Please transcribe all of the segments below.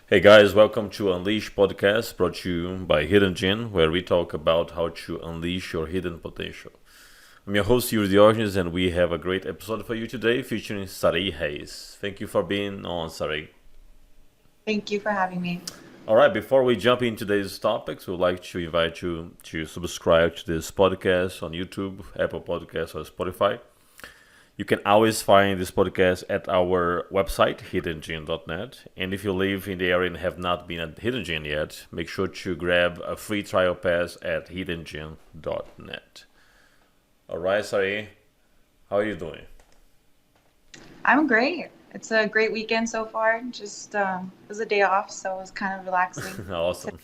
Hey guys, welcome to Unleash Podcast brought to you by Hidden Gin, where we talk about how to unleash your hidden potential. I'm your host, Yuri Diogenes, and we have a great episode for you today featuring Sarai Reyes. Thank you for being on, Sarai. Thank you for having me. All right, before we jump into today's topics, we'd like to invite you to subscribe to this podcast on YouTube, Apple Podcasts, or Spotify. You can always find this podcast at our website, hiddengene.net. And if you live in the area and have not been at Hidden Gene yet, make sure to grab a free trial pass at hiddengene.net. All right, Sari, how are you doing? I'm great. It's a great weekend so far. Just it was a day off, so it was kind of relaxing. Awesome.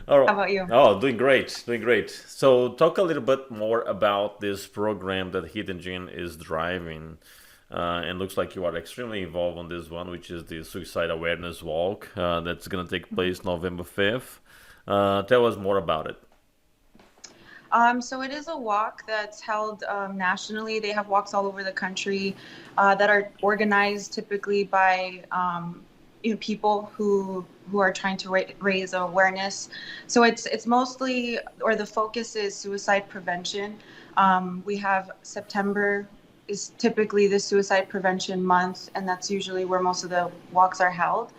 All right. How about you? Oh, doing great, doing great. So, talk a little bit more about this program that Hidden Gene is driving. And looks like you are extremely involved on this one, which is the Suicide Awareness Walk that's going to take place November 5th. Tell us more about it. So it is a walk that's held nationally. They have walks all over the country that are organized typically by people who are trying to raise awareness. So it's mostly, or the focus is suicide prevention. We have September is typically the suicide prevention month, and that's usually where most of the walks are held.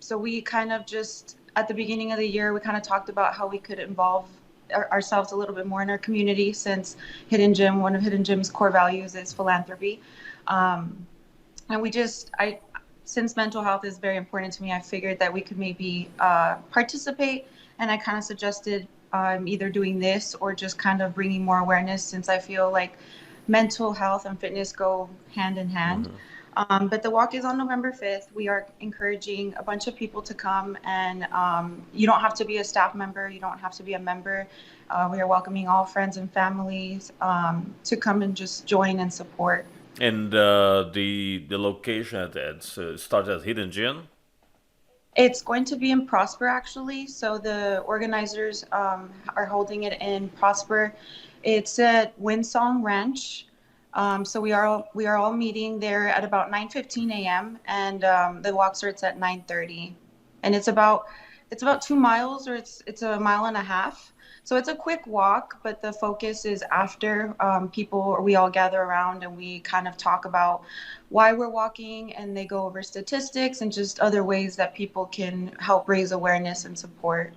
So we kind of just at the beginning of the year, we kind of talked about how we could involve ourselves a little bit more in our community, since one of Hidden Gem's core values is philanthropy. Um, and since mental health is very important to me, I figured that we could maybe participate. And I kind of suggested either doing this or just kind of bringing more awareness, since I feel like mental health and fitness go hand in hand. Hmm. But the walk is on November 5th. We are encouraging a bunch of people to come, and you don't have to be a staff member, you don't have to be a member. We are welcoming all friends and families to come and just join and support. And the location at that starts at Hidden Gene. It's going to be in Prosper, actually. So the organizers are holding it in Prosper. It's at Windsong Ranch. So we are all meeting there at about 9:15 a.m. and the walk starts at 9:30, and it's about 2 miles, or it's a mile and a half. So it's a quick walk, but the focus is after people, or we all gather around and we kind of talk about why we're walking, and they go over statistics and just other ways that people can help raise awareness and support.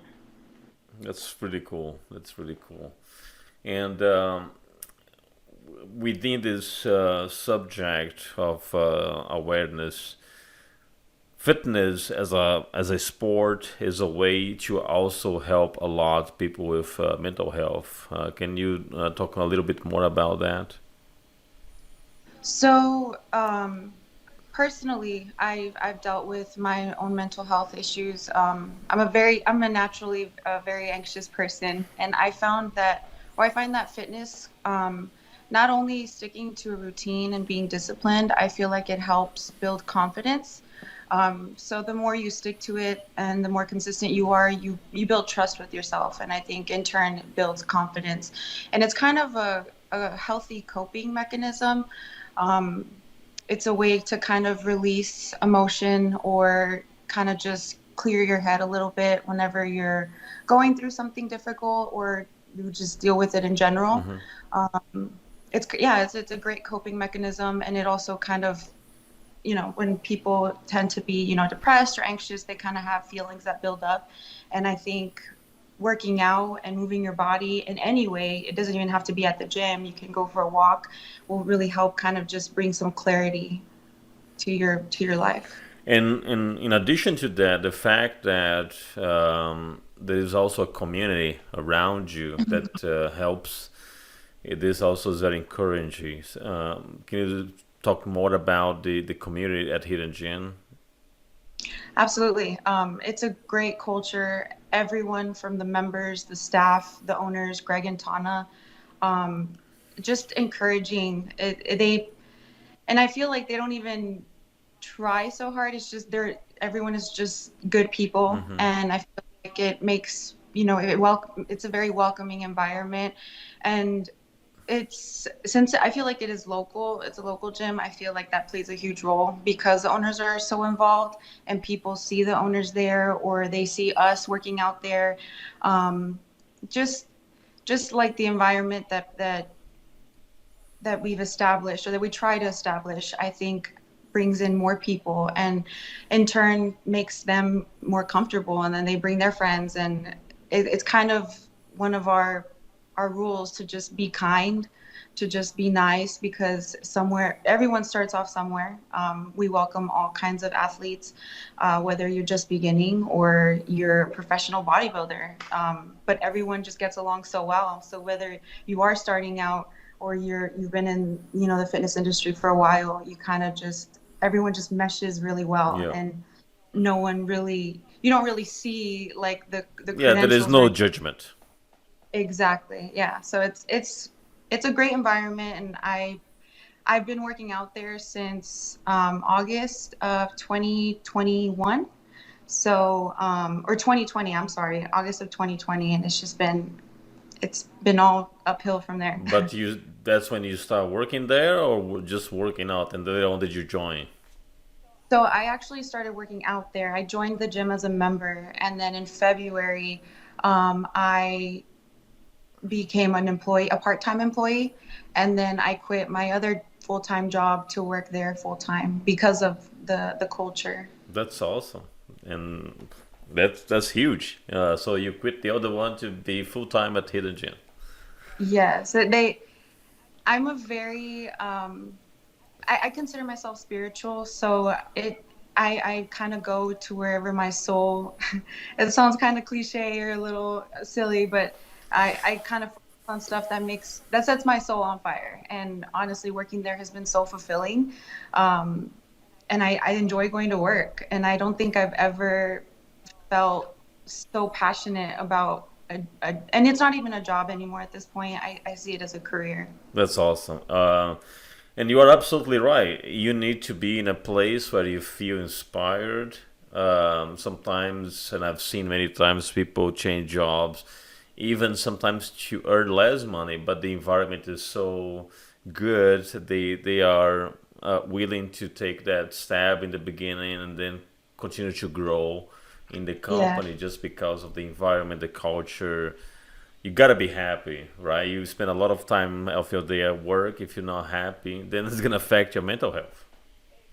That's pretty cool. That's really cool. And within this subject of awareness, fitness as a sport is a way to also help a lot people with mental health. Can you talk a little bit more about that? So, personally, I've dealt with my own mental health issues. I'm a naturally very anxious person, and I find that fitness, not only sticking to a routine and being disciplined, I feel like it helps build confidence. So the more you stick to it and the more consistent you are, you build trust with yourself, and I think in turn it builds confidence, and it's kind of a healthy coping mechanism. Um, it's a way to kind of release emotion, or kind of just clear your head a little bit whenever you're going through something difficult, or you just deal with it in general. Hmm. Um, it's a great coping mechanism, and it also kind of, when people tend to be, depressed or anxious, they kind of have feelings that build up. And I think working out and moving your body in any way, it doesn't even have to be at the gym, you can go for a walk, will really help kind of just bring some clarity to your life. And in addition to that, the fact that there is also a community around you that helps, it is also very encouraging. Can you talk more about the community at Hidden Gem? Absolutely. It's a great culture. Everyone from the members, the staff, the owners, Greg and Tana, um, just encouraging they, and I feel like they don't even try so hard. It's just everyone is just good people, Hmm. and I feel like it makes, it's a very welcoming environment. And It's since I feel like it is local, it's a local gym. I feel like that plays a huge role because the owners are so involved and people see the owners there or they see us working out there. Um, just just like the environment that we've established or that we try to establish, I think brings in more people and in turn makes them more comfortable and then they bring their friends and it's kind of one of our rules to just be kind, to just be nice because somewhere everyone starts off somewhere. We welcome all kinds of athletes, whether you're just beginning or you're a professional bodybuilder. But everyone just gets along so well. So whether you are starting out or you've been in the fitness industry for a while, you kind of just everyone just meshes really well, Yeah. and no one really you don't really see like the Yeah, there is credentials or no judgment. exactly. Yeah. So it's a great environment, and I've been working out there since August of 2021. So or 2020. I'm sorry, August of 2020, and it's been all uphill from there. But that's when you start working there, or just working out, and later on did you join? So I actually started working out there. I joined the gym as a member, and then in February, I became an employee, a part-time employee, and then I quit my other full-time job to work there full-time because of the culture. That's awesome, and that's huge. So you quit the other one to be full time at Hidden Gym. Yes, I'm a very I consider myself spiritual, so I kind of go to wherever my soul. It sounds kind of cliche or a little silly, but I kind of focus on stuff that sets my soul on fire. And honestly, working there has been so fulfilling, um, and I enjoy going to work. And I don't think I've ever felt so passionate about and it's not even a job anymore at this point. I see it as a career. That's awesome. And you are absolutely right. You need to be in a place where you feel inspired. Sometimes, and I've seen many times, people change jobs, even sometimes to earn less money, but the environment is so good. They are willing to take that stab in the beginning and then continue to grow in the Yeah. company just because of the environment, the culture. You gotta be happy, right? You spend a lot of time of your day at work. If you're not happy, then it's gonna affect your mental health.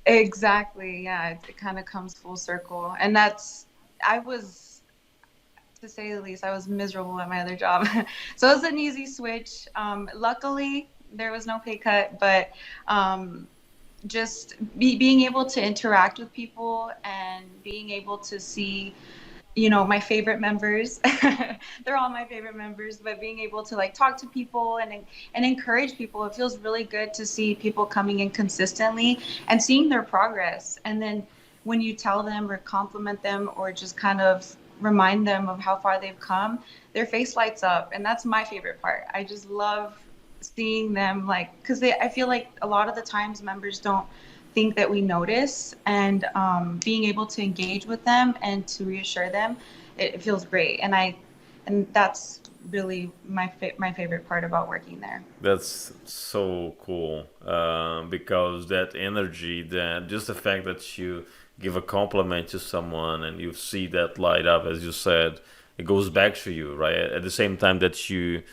Exactly. Yeah, it kind of comes full circle. And I was, to say the least, I was miserable at my other job. So it was an easy switch. Luckily, there was no pay cut, but um, just being able to interact with people and being able to see my favorite members. They're all my favorite members, but being able to like talk to people and encourage people, it feels really good to see people coming in consistently and seeing their progress. And then when you tell them or compliment them or just kind of remind them of how far they've come, their face lights up. And that's my favorite part. I just love seeing them like because they I feel like a lot of the times members don't think that we notice and being able to engage with them and to reassure them, it feels great. And that's really my favorite part about working there. That's so cool because that energy, that just the fact that you give a compliment to someone and you see that light up, as you said, it goes back to you, right? At the same time that you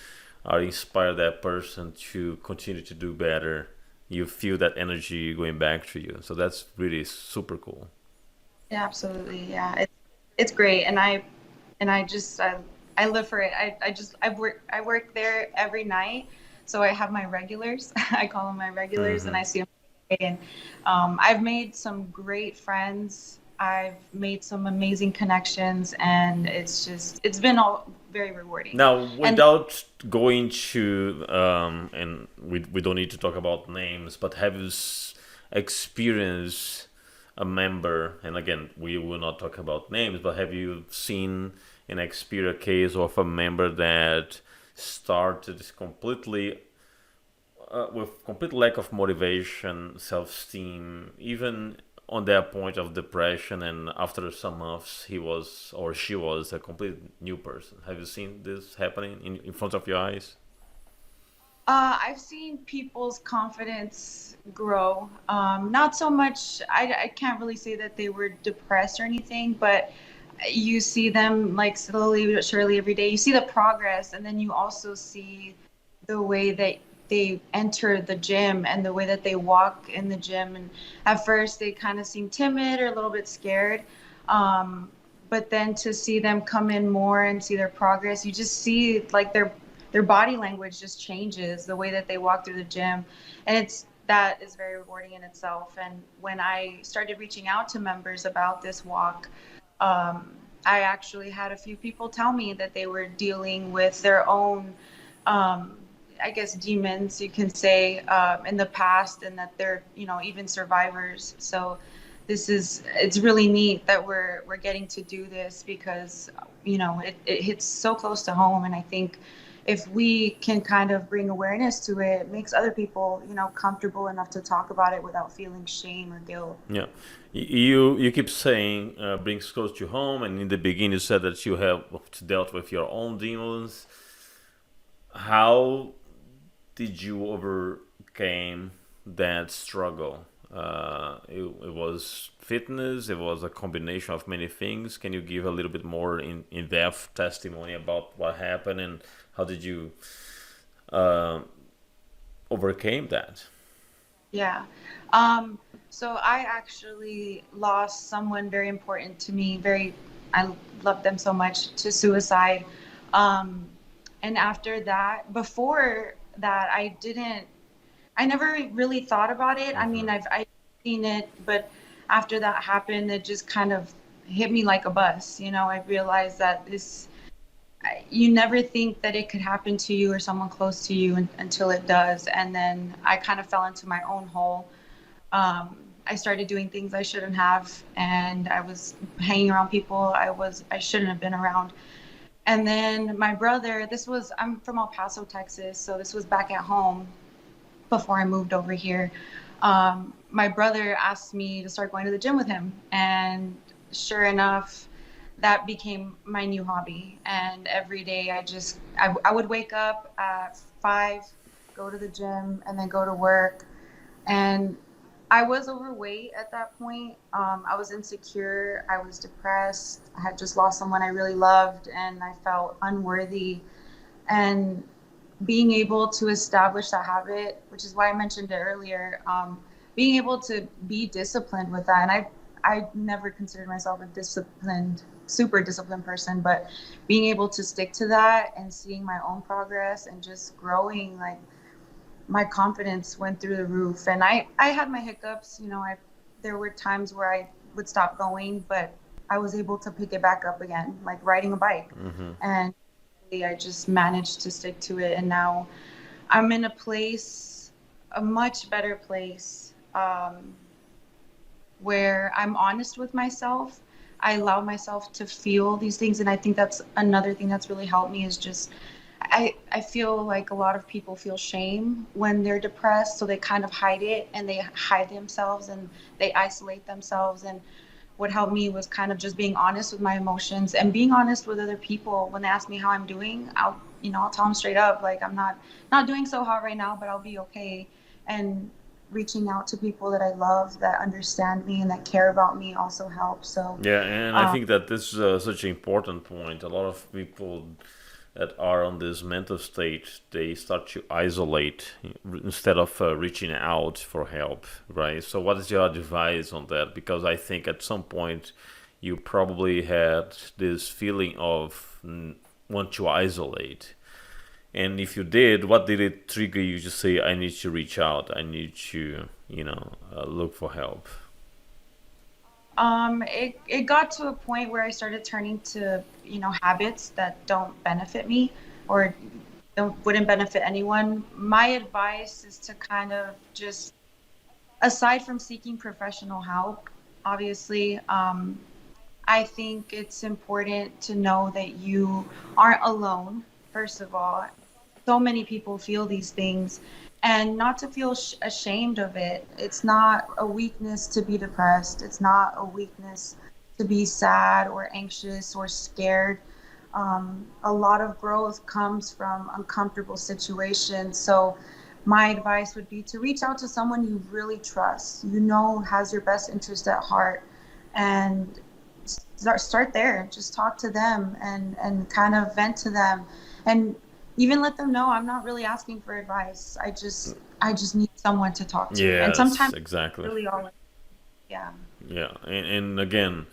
are inspire that person to continue to do better, you feel that energy going back to you. So that's really super cool. Yeah, absolutely. Yeah, it's great, and I live for it. I work there every night, so I have my regulars. I call them my regulars, and Hmm. I see them every day. And I've made some great friends. I've made some amazing connections, and it's been all very rewarding. Now, And without going to, and we don't need to talk about names, but have you experienced a member, and again, we will not talk about names, but have you seen and experienced a case of a member that started completely with complete lack of motivation, self-esteem, even on that point of depression, and after some months, he was or she was a complete new person. Have you seen this happening in front of your eyes? I've seen people's confidence grow. Not so much, I can't really say that they were depressed or anything, but you see them like slowly but surely every day. You see the progress, and then you also see the way that they enter the gym and the way that they walk in the gym. And at first, they kind of seem timid or a little bit scared. Um, but then to see them come in more and see their progress, you just see like their body language just changes the way that they walk through the gym, and it's that is very rewarding in itself. And when I started reaching out to members about this walk, um, I actually had a few people tell me that they were dealing with their own, um, I guess, demons, you can say, in the past, and that they're, even survivors. So it's really neat that we're getting to do this because, it hits so close to home. And I think if we can kind of bring awareness to it, it makes other people, comfortable enough to talk about it without feeling shame or guilt. Yeah, you keep saying brings close to home, and in the beginning you said that you have dealt with your own demons. How did you overcame that struggle? It was fitness. It was a combination of many things. Can you give a little bit more in depth testimony about what happened and how did you uh, overcame that? Yeah. Um, so I actually lost someone very important to me. I loved them so much, to suicide. Um, and after that, before that, I never really thought about it. I mean, I've seen it, but after that happened, it just kind of hit me like a bus. I realized that you never think that it could happen to you or someone close to you until it does. And then I kind of fell into my own hole. I started doing things I shouldn't have, and I was hanging around people I shouldn't have been around. And then my brother, I'm from El Paso, Texas, so this was back at home before I moved over here. My brother asked me to start going to the gym with him, and sure enough, that became my new hobby. And every day I would wake up at 5, go to the gym, and then go to work. And I was overweight at that point. I was insecure. I was depressed. I had just lost someone I really loved, and I felt unworthy. And being able to establish that habit, which is why I mentioned it earlier, being able to be disciplined with that. And I never considered myself a super disciplined person, but being able to stick to that and seeing my own progress and just growing, like my confidence went through the roof. And I had my hiccups, there were times where I would stop going, but I was able to pick it back up again, like riding a bike. And I just managed to stick to it. And now I'm in a much better place, where I'm honest with myself. I allow myself to feel these things. And I think that's another thing that's really helped me is just, I feel like a lot of people feel shame when they're depressed. So they kind of hide it, and they hide themselves, and they isolate themselves. And what helped me was kind of just being honest with my emotions and being honest with other people. When they ask me how I'm doing, I'll tell them straight up, like, I'm not doing so hot right now, but I'll be okay. And reaching out to people that I love, that understand me and that care about me, also helps. So, Yeah, and I um, think that this is such an important point. A lot of people that are on this mental state, they start to isolate instead of reaching out for help, right? So, what is your advice on that? Because I think at some point you probably had this feeling of want to isolate. And if you did, what did it trigger you to say, I need to reach out, I need to, look for help? it got to a point where I started turning to, habits that don't benefit me or wouldn't benefit anyone. My advice is to kind of just, aside from seeking professional help, obviously, I think it's important to know that you aren't alone, first of all. So many people feel these things, and not to feel ashamed of it. It's not a weakness to be depressed. It's not a weakness to be sad or anxious or scared. A lot of growth comes from uncomfortable situations. So, my advice would be to reach out to someone you really trust, has your best interest at heart, and start there. Just talk to them and kind of vent to them, and even let them know I'm not really asking for advice. I just need someone to talk to, and Yes, sometimes exactly. really all. Yeah. Yeah, and again,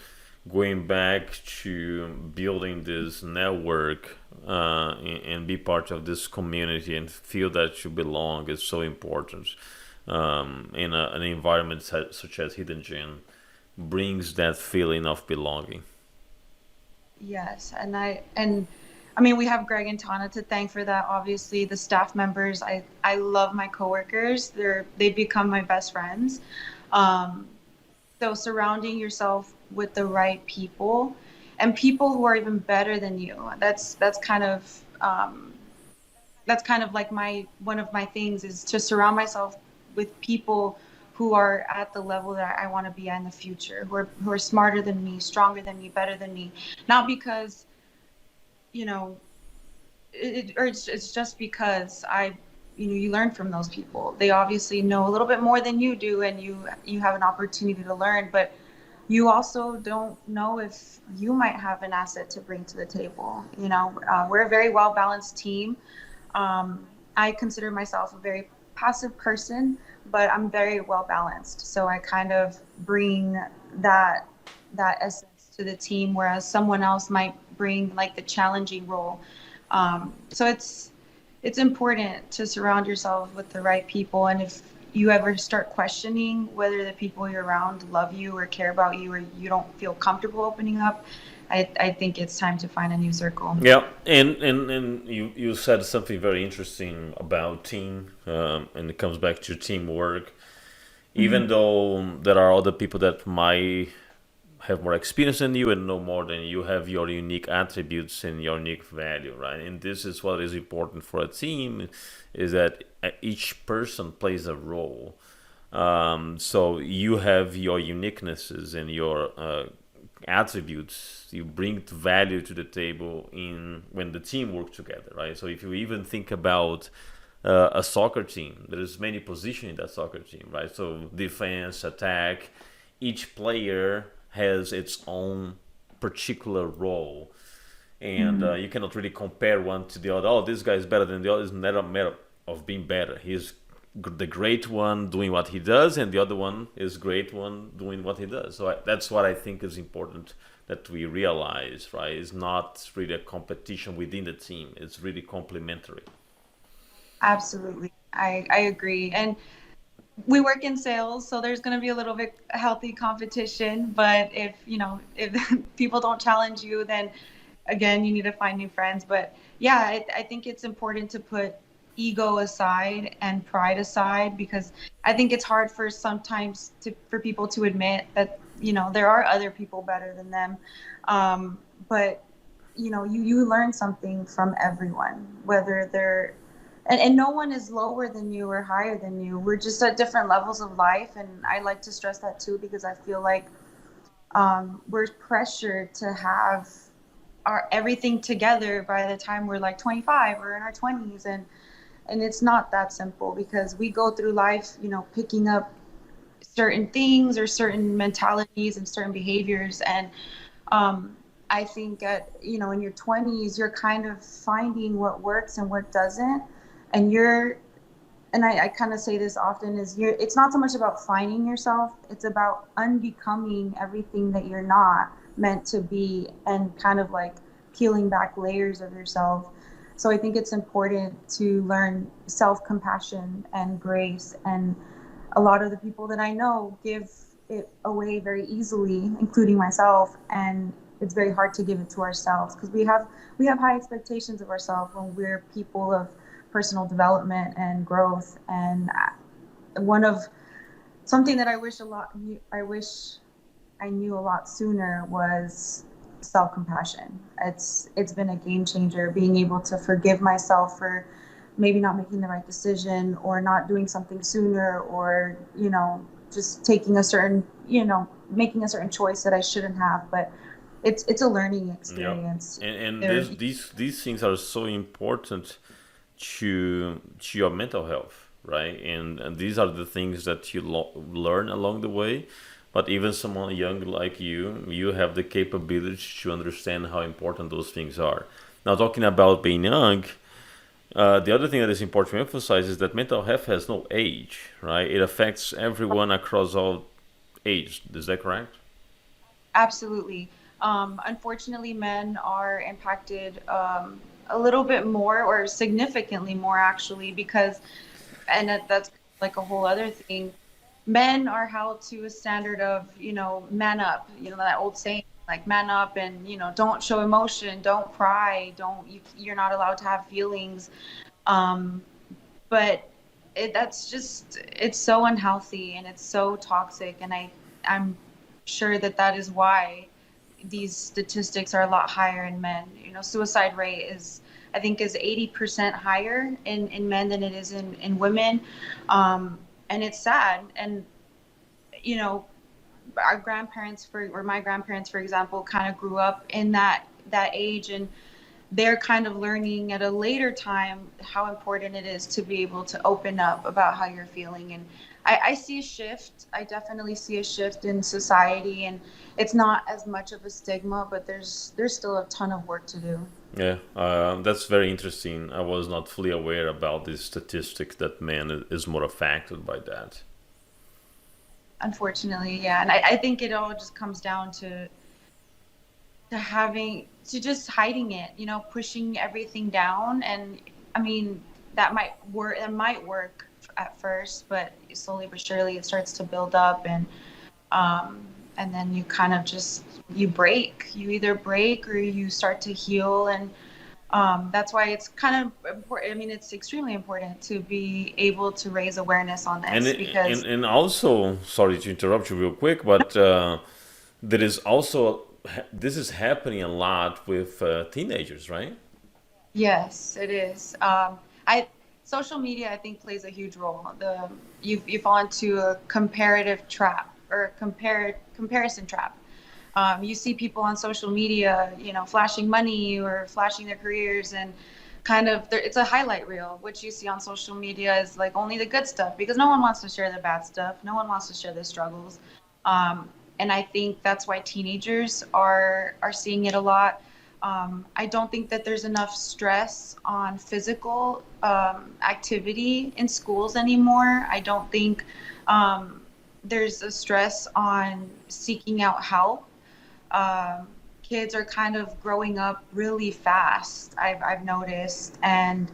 going back to building this network and be part of this community and feel that you belong is so important. In an environment such as Hidden Gem, brings that feeling of belonging. Yes, and I mean we have Greg and Tana to thank for that. Obviously, the staff members, I love my coworkers. They become my best friends. Um, so surrounding yourself with the right people and people who are even better than you. That's kind of like my one of my things is to surround myself with people who are at the level that I want to be at in the future, who are smarter than me, stronger than me, better than me. Not because you know or it's just because you learn from those people. They obviously know a little bit more than you do, and you have an opportunity to learn, but you also don't know if you might have an asset to bring to the table. We're a very well balanced team. I consider myself a very passive person, but I'm very well balanced. So I kind of bring that that essence to the team, whereas someone else might bring like the challenging role. So it's important to surround yourself with the right people, and if you ever start questioning whether the people you're around love you or care about you, or you don't feel comfortable opening up, I think it's time to find a new circle. Yeah, and you said something very interesting about team, and it comes back to teamwork. Hmm. Even though there are other people that might have more experience than you and know more than you, have your unique attributes and your unique value, right? And this is what is important for a team, is that each person plays a role. So you have your uniquenesses and your attributes. You bring value to the table in when the team works together, right? So if you even think about a soccer team, there's many positions in that soccer team, right? So defense, attack, each player has its own particular role, and Hmm. you cannot really compare one to the other. Oh, this guy is better than the other. It's not a matter of being better. He's the great one doing what he does, and the other one is great one doing what he does. So that's what I think is important that we realize, right? It's not really a competition within the team. It's really complementary. Absolutely. I agree. And we work in sales, so there's going to be a little bit healthy competition. But if people don't challenge you, then again, you need to find new friends. But yeah, I think it's important to put ego aside and pride aside, because I think it's hard for people to admit that there are other people better than them. But you learn something from everyone, whether they're and no one is lower than you or higher than you. We're just at different levels of life, and I like to stress that too, because I feel like we're pressured to have our everything together by the time we're like 25 or in our 20s, and it's not that simple, because we go through life picking up certain things or certain mentalities and certain behaviors, and um, I think in your 20s you're kind of finding what works and what doesn't, and I kind of say this often, is it's not so much about finding yourself, it's about unbecoming everything that you're not meant to be, and kind of like peeling back layers of yourself. So I think it's important to learn self-compassion and grace, and a lot of the people that I know give it away very easily, including myself, and it's very hard to give it to ourselves, because we have high expectations of ourselves when we're people of personal development and growth. And one of something that I wish I knew a lot sooner was self-compassion. It's been a game changer, being able to forgive myself for maybe not making the right decision, or not doing something sooner, or just taking a certain making a certain choice that I shouldn't have. But it's a learning Yep. experience. And There, these things are so important to your mental health, right? And these are the things that you learn along the way. But even someone young like you have the capability to understand how important those things are. Now, talking about being young, the other thing that is important to emphasize is that mental health has no age, right? It affects everyone across all age. Is that correct? absolutely. Unfortunately, men are impacted a little bit more or significantly more actually because, and that's like a whole other thing. Men are held to a standard of, man up, that old saying, like man up and, don't show emotion, don't cry, you're not allowed to have feelings. Um, but that's just, it's so unhealthy and it's so toxic. And I'm sure that that is why these statistics are a lot higher in men. Suicide rate I think, is 80% higher in men than it is in women. And it's sad. And, you know, our grandparents or my grandparents, for example, kind of grew up in that age, and they're kind of learning at a later time how important it is to be able to open up about how you're feeling. And I see a shift. I definitely see a shift in society, and it's not as much of a stigma, but there's still a ton of work to do. Yeah, that's very interesting. I was not fully aware about this statistic that man is more affected by that. Unfortunately, yeah. And I think it all just comes down to just hiding it, pushing everything down. And I mean, that might work at first, but slowly but surely it starts to build up. Um and then you kind of just you either break or you start to heal. And that's why it's kind of important. I mean, it's extremely important to be able to raise awareness on And this it, because and also, sorry to interrupt you real quick, but there is also this is happening a lot with teenagers, right? yes, it is. I Social media, I think, plays a huge role. You fall into a comparative trap or comparison trap. You see people on social media, flashing money or flashing their careers, and kind of it's a highlight reel. What you see on social media is like only the good stuff because no one wants to share the bad stuff. No one wants to share their struggles. And I think that's why teenagers are seeing it a lot. I don't think that there's enough stress on physical activity in schools anymore. I don't think there's a stress on seeking out help. um, Kids are kind of growing up really fast. I've noticed, and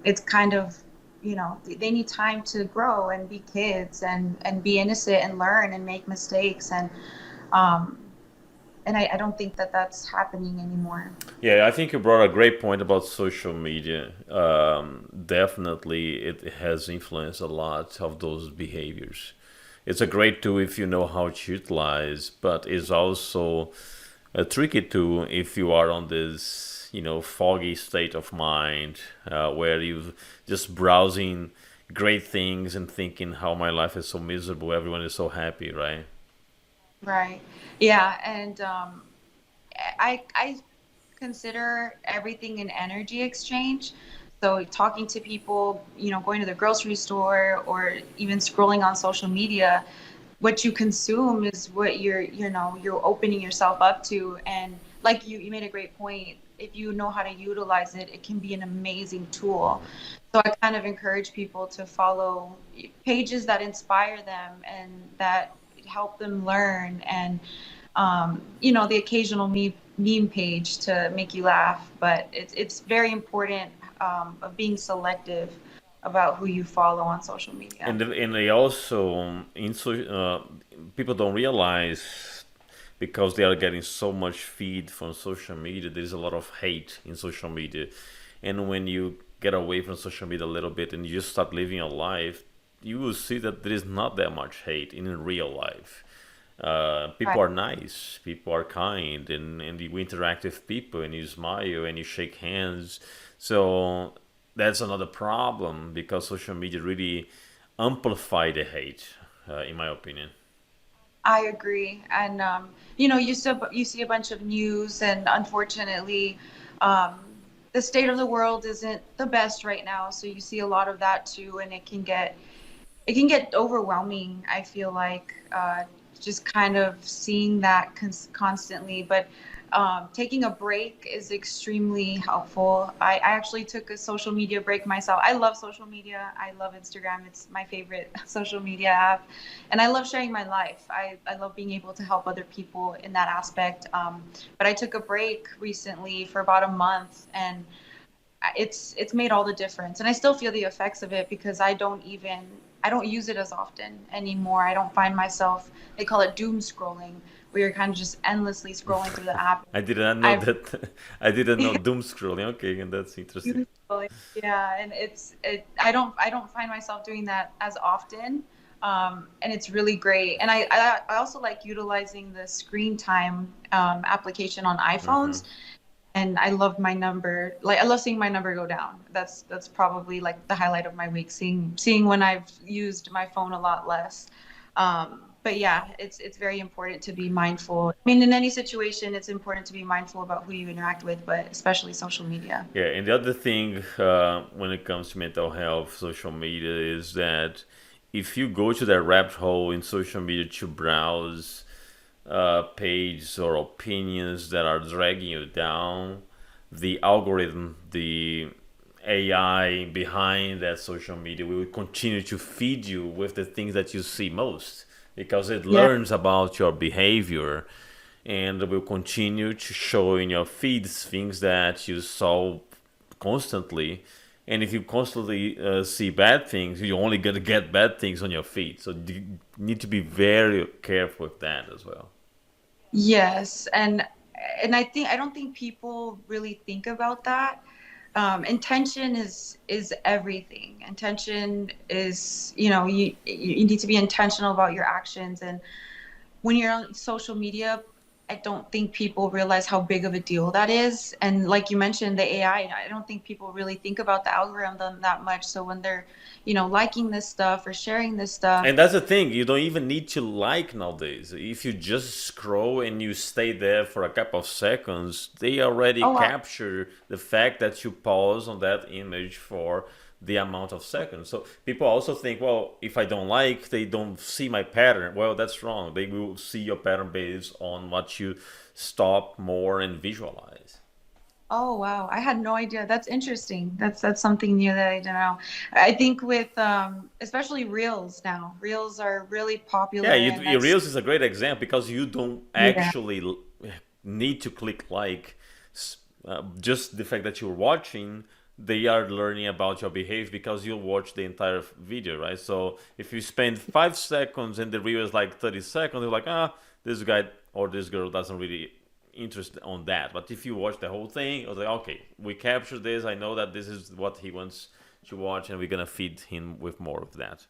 it's kind of, they need time to grow and be kids and be innocent and learn and make mistakes. Um, and I don't think that that's happening anymore. Yeah, I think you brought a great point about social media. Definitely, it has influenced a lot of those behaviors. It's a great tool if you know how to utilize, but it's also a tricky tool if you are on this, foggy state of mind where you just browsing great things and thinking how my life is so miserable, everyone is so happy, right? Right. Yeah. And I consider everything an energy exchange. So talking to people, going to the grocery store or even scrolling on social media, what you consume is what you're opening yourself up to. And like you made a great point. If you know how to utilize it, it can be an amazing tool. So I kind of encourage people to follow pages that inspire them and that help them learn. And the occasional meme page to make you laugh. But it's very important, of being selective about who you follow on social media. And they also people don't realize because they are getting so much feed from social media. There's a lot of hate in social media, and when you get away from social media a little bit and you just start living your life, you will see that there is not that much hate in real life. People Right. are nice, people are kind, and you interact with people and you smile and you shake hands. So that's another problem because social media really amplify the hate, in my opinion. I agree. And you see a bunch of news, and unfortunately, um, the state of the world isn't the best right now. So you see a lot of that too, and it can get overwhelming. I feel like just kind of seeing that constantly, but taking a break is extremely helpful. I actually took a social media break myself. I love social media. I love Instagram. It's my favorite social media app, and I love sharing my life. I love being able to help other people in that aspect. But I took a break recently for about a month, and it's made all the difference. And I still feel the effects of it because I don't use it as often anymore. I don't find myself, they call it doom scrolling, where you're kind of just endlessly scrolling through the app. I did not know I've that. I didn't know doom scrolling. Okay, and that's interesting. doom scrolling. Yeah, and I don't find myself doing that as often. And it's really great. And I also like utilizing the screen time application on Hmm. iPhones. And I love my number. Like I love seeing my number go down. That's probably like the highlight of my week. Seeing when I've used my phone a lot less. But yeah, it's very important to be mindful. I mean, in any situation, it's important to be mindful about who you interact with, but especially social media. Yeah, and the other thing when it comes to mental health, social media is that if you go to that rabbit hole in social media to browse pages or opinions that are dragging you down, the algorithm, the AI behind that social media will continue to feed you with the things that you see most because it Yeah. learns about your behavior and will continue to show in your feeds things that you saw constantly. And if you constantly see bad things, you're only going to get bad things on your feed. So you need to be very careful with that as well. Yes, and I don't think people really think about that. Intention is everything. Intention is, you need to be intentional about your actions. And when you're on social media, I don't think people realize how big of a deal that is. And like you mentioned, the AI, I don't think people really think about the algorithm that much. So when they're, liking this stuff or sharing this stuff, And that's the thing, you don't even need to like nowadays. If you just scroll and you stay there for a couple of seconds, they already oh wow. capture the fact that you pause on that image for the amount of seconds. So people also think, well, if I don't like, they don't see my pattern. Well, that's wrong. They will see your pattern based on what you stop more and visualize. Oh wow, I had no idea. That's interesting. That's something new that I didn't know. I think with especially reels now. Reels are really Yeah, popular, and that's Reels is a great example because you don't yeah. actually need to click like. Just the fact that you're watching, they are learning about your behavior because you watch the entire video, right? So if you spend 5 seconds and the reel is like 30 seconds, you're like, this guy or this girl doesn't really interest on that. But if you watch the whole thing, you're like, okay, we captured this. I know that this is what he wants to watch, and we're gonna feed him with more of that.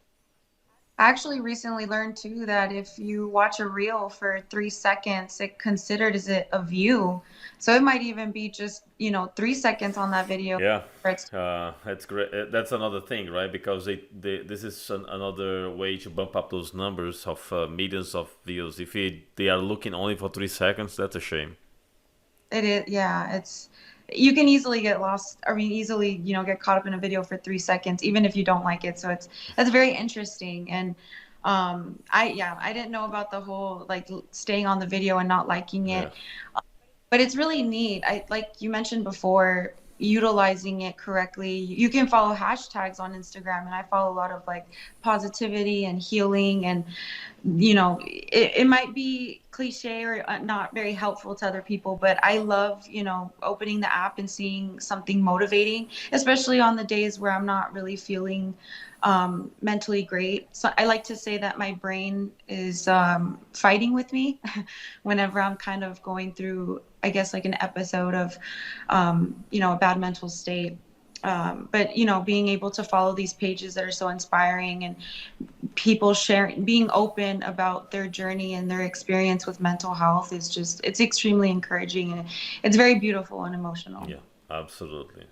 I actually recently learned too that if you watch a reel for 3 seconds, it considered as it a view. So it might even be just, 3 seconds on that video. Yeah, Where it's that's great. That's another thing, right? Because this is another way to bump up those numbers of millions of views. If they are looking only for 3 seconds, that's a shame. It is, yeah, you can easily get lost. I mean, easily, get caught up in a video for 3 seconds, even if you don't like it. So that's very interesting. And I didn't know about the whole like staying on the video and not liking Yeah. it. But it's really neat. I like you mentioned before, utilizing it correctly. You can follow hashtags on Instagram, and I follow a lot of like positivity and healing, and it might be cliche or not very helpful to other people, but I love, opening the app and seeing something motivating, especially on the days where I'm not really feeling mentally great. So I like to say that my brain is fighting with me whenever I'm kind of going through, I guess, like an episode of, a bad mental state. But being able to follow these pages that are so inspiring, and people sharing, being open about their journey and their experience with mental health is just, it's extremely encouraging, and it's very beautiful and emotional. Yeah, absolutely.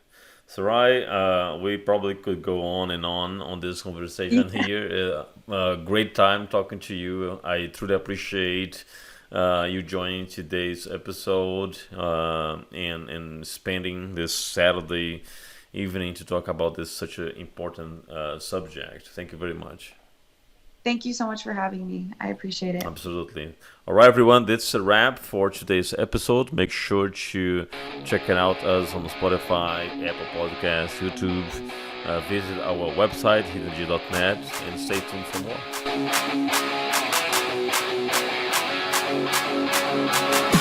Sarai, we probably could go on this conversation here. Great time talking to you. I truly appreciate you joining today's episode and spending this Saturday evening to talk about this such an important subject. Thank you very much. Thank you so much for having me. I appreciate it. Absolutely. All right, everyone. That's a wrap for today's episode. Make sure to check it out us on Spotify, Apple Podcasts, YouTube. Visit our website, hiddenG.net, and stay tuned for more.